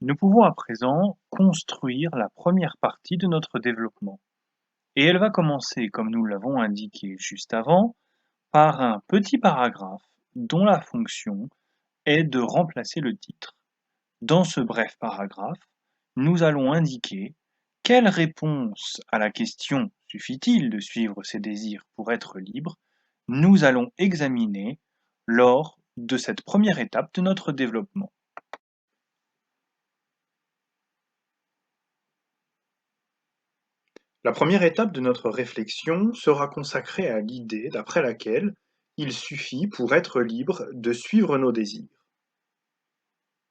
Nous pouvons à présent construire la première partie de notre développement. Et elle va commencer, comme nous l'avons indiqué juste avant, par un petit paragraphe dont la fonction est de remplacer le titre. Dans ce bref paragraphe, nous allons indiquer quelle réponse à la question suffit-il de suivre ses désirs pour être libre nous allons examiner lors de cette première étape de notre développement. La première étape de notre réflexion sera consacrée à l'idée d'après laquelle il suffit pour être libre de suivre nos désirs.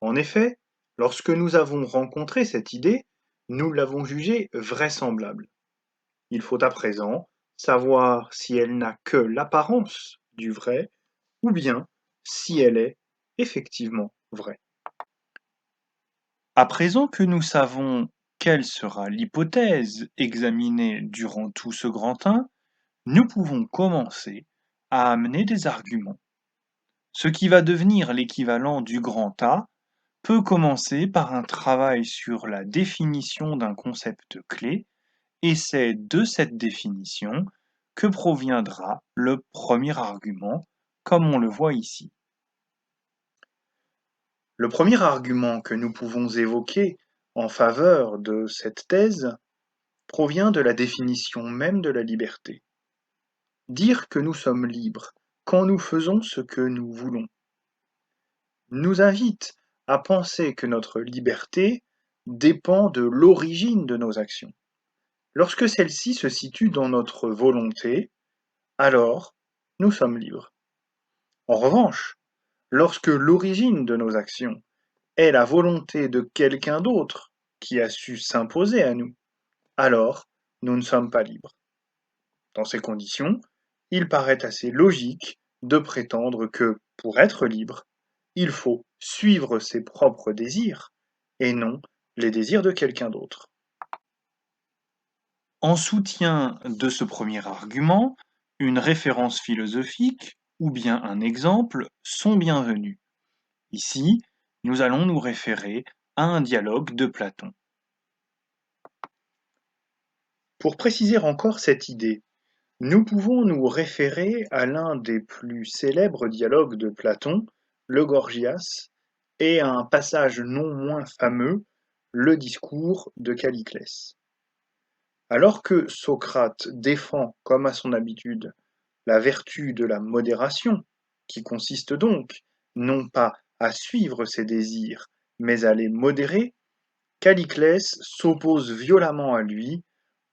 En effet, lorsque nous avons rencontré cette idée, nous l'avons jugée vraisemblable. Il faut à présent savoir si elle n'a que l'apparence du vrai ou bien si elle est effectivement vraie. À présent que nous savons quelle sera l'hypothèse examinée durant tout ce grand 1, nous pouvons commencer à amener des arguments. Ce qui va devenir l'équivalent du grand A peut commencer par un travail sur la définition d'un concept clé, et c'est de cette définition que proviendra le premier argument, comme on le voit ici. Le premier argument que nous pouvons évoquer en faveur de cette thèse provient de la définition même de la liberté. Dire que nous sommes libres quand nous faisons ce que nous voulons nous invite à penser que notre liberté dépend de l'origine de nos actions. Lorsque celle-ci se situe dans notre volonté, alors nous sommes libres. En revanche, lorsque l'origine de nos actions est la volonté de quelqu'un d'autre qui a su s'imposer à nous, alors nous ne sommes pas libres. Dans ces conditions, il paraît assez logique de prétendre que, pour être libre, il faut suivre ses propres désirs et non les désirs de quelqu'un d'autre. En soutien de ce premier argument, une référence philosophique ou bien un exemple sont bienvenus. Ici, nous allons nous référer à un dialogue de Platon. Pour préciser encore cette idée, nous pouvons nous référer à l'un des plus célèbres dialogues de Platon, le Gorgias, et à un passage non moins fameux, le discours de Calliclès. Alors que Socrate défend, comme à son habitude, la vertu de la modération, qui consiste donc non pas à suivre ses désirs, mais à les modérer, Calliclès s'oppose violemment à lui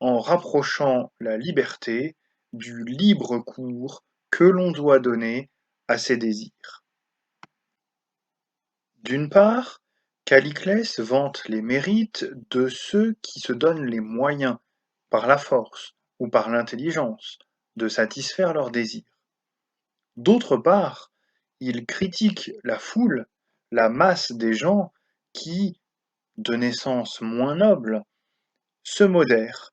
en rapprochant la liberté du libre cours que l'on doit donner à ses désirs. D'une part, Calliclès vante les mérites de ceux qui se donnent les moyens, par la force ou par l'intelligence, de satisfaire leurs désirs. D'autre part, il critique la foule, la masse des gens qui, de naissance moins noble, se modèrent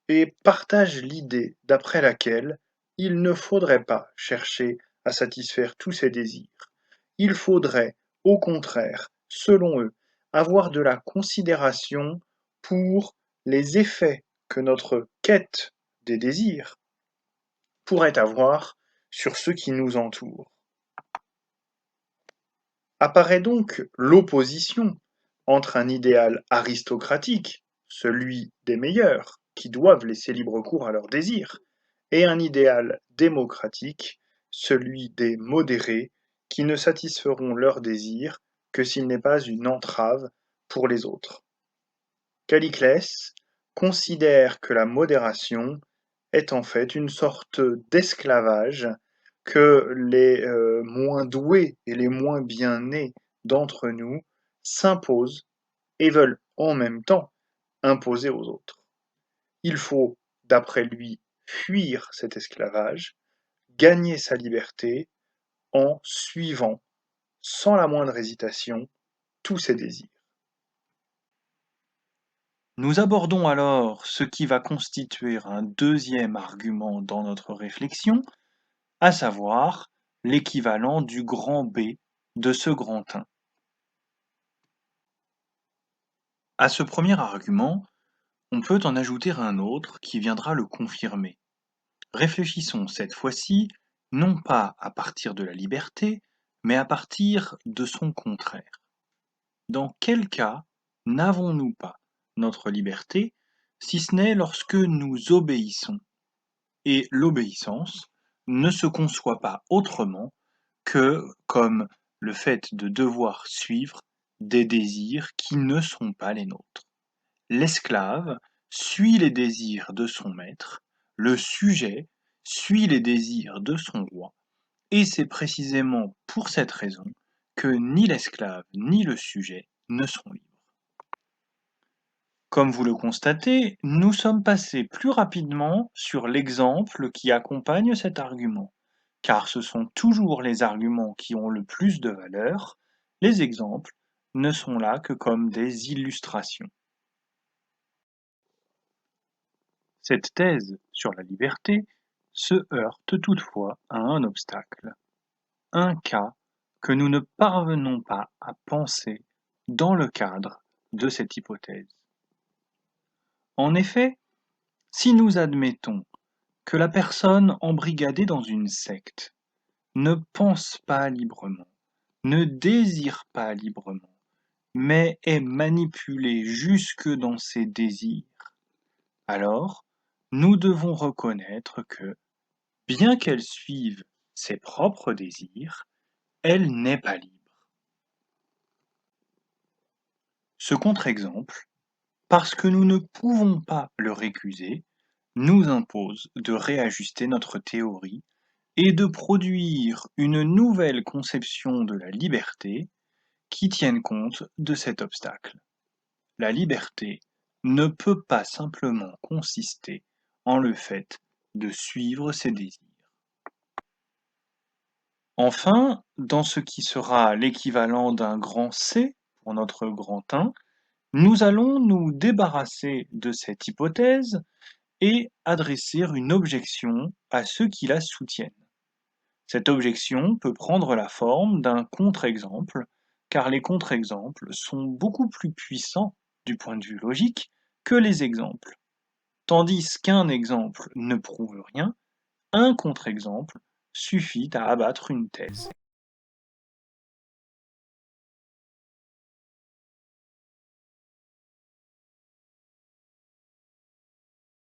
et partagent l'idée d'après laquelle il ne faudrait pas chercher à satisfaire tous ses désirs. Il faudrait, au contraire, selon eux, avoir de la considération pour les effets que notre quête des désirs pourrait avoir sur ceux qui nous entourent. Apparaît donc l'opposition entre un idéal aristocratique, celui des meilleurs, qui doivent laisser libre cours à leurs désirs, et un idéal démocratique, celui des modérés, qui ne satisferont leurs désirs que s'il n'est pas une entrave pour les autres. Calliclès considère que la modération est en fait une sorte d'esclavage que les moins doués et les moins bien nés d'entre nous s'imposent et veulent en même temps imposer aux autres. Il faut, d'après lui, fuir cet esclavage, gagner sa liberté en suivant, sans la moindre hésitation, tous ses désirs. Nous abordons alors ce qui va constituer un deuxième argument dans notre réflexion, à savoir l'équivalent du grand B de ce grand 1. À ce premier argument, on peut en ajouter un autre qui viendra le confirmer. Réfléchissons cette fois-ci non pas à partir de la liberté, mais à partir de son contraire. Dans quel cas n'avons-nous pas notre liberté, si ce n'est lorsque nous obéissons? Et l'obéissance ne se conçoit pas autrement que comme le fait de devoir suivre des désirs qui ne sont pas les nôtres. L'esclave suit les désirs de son maître, le sujet suit les désirs de son roi, et c'est précisément pour cette raison que ni l'esclave ni le sujet ne sont libres. Comme vous le constatez, nous sommes passés plus rapidement sur l'exemple qui accompagne cet argument, car ce sont toujours les arguments qui ont le plus de valeur, les exemples ne sont là que comme des illustrations. Cette thèse sur la liberté se heurte toutefois à un obstacle, un cas que nous ne parvenons pas à penser dans le cadre de cette hypothèse. En effet, si nous admettons que la personne embrigadée dans une secte ne pense pas librement, ne désire pas librement, mais est manipulée jusque dans ses désirs, alors nous devons reconnaître que, bien qu'elle suive ses propres désirs, elle n'est pas libre. Ce contre-exemple, parce que nous ne pouvons pas le récuser, nous impose de réajuster notre théorie et de produire une nouvelle conception de la liberté qui tienne compte de cet obstacle. La liberté ne peut pas simplement consister en le fait de suivre ses désirs. Enfin, dans ce qui sera l'équivalent d'un grand C pour notre grand 1, nous allons nous débarrasser de cette hypothèse et adresser une objection à ceux qui la soutiennent. Cette objection peut prendre la forme d'un contre-exemple, car les contre-exemples sont beaucoup plus puissants du point de vue logique que les exemples. Tandis qu'un exemple ne prouve rien, un contre-exemple suffit à abattre une thèse.